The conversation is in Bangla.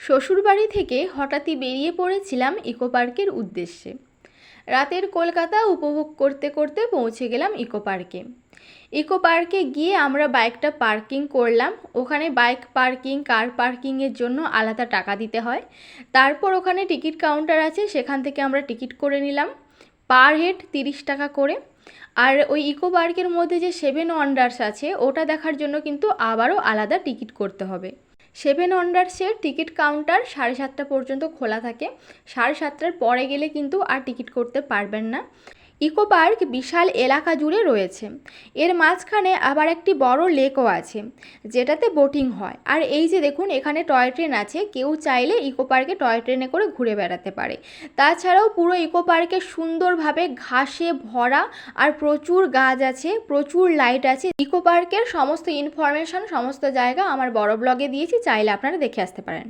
শ্বশুরবাড়ি থেকে হঠাৎই বেরিয়ে পড়েছিলাম ইকো পার্কের উদ্দেশ্যে। রাতের কলকাতা উপভোগ করতে করতে পৌঁছে গেলাম ইকো পার্কে। ইকো পার্কে গিয়ে আমরা বাইকটা পার্কিং করলাম। ওখানে বাইক পার্কিং, কার পার্কিংয়ের জন্য আলাদা টাকা দিতে হয়। তারপর ওখানে টিকিট কাউন্টার আছে, সেখান থেকে আমরা টিকিট করে নিলাম পার হেড 30 টাকা করে। আর ওই ইকো পার্কের মধ্যে যে 7 ওয়ান্ডার্স আছে ওটা দেখার জন্য কিন্তু আবারও আলাদা টিকিট করতে হবে। 7 ওয়ান্ডার্সের টিকিট কাউন্টার 7:30 পর্যন্ত খোলা থাকে। 7:30টার পরে গেলে কিন্তু আর টিকিট করতে পারবেন না। ইকো পার্ক বিশাল এলাকা জুড়ে রয়েছে। এর মাঝখানে আবার একটি বড় লেকও আছে, যেটাতে বোটিং হয়। আর এই যে দেখুন, এখানে টয় ট্রেন আছে, কেউ চাইলে ইকো পার্কে টয় ট্রেনে করে ঘুরে বেড়াতে পারে। তাছাড়াও পুরো ইকো পার্কে সুন্দরভাবে ঘাসে ভরা, আর প্রচুর গাছ আছে, প্রচুর লাইট আছে। ইকো পার্কের সমস্ত ইনফরমেশন, সমস্ত জায়গা আমার বড় ব্লগে দিয়েছি, চাইলে আপনারা দেখে আসতে পারেন।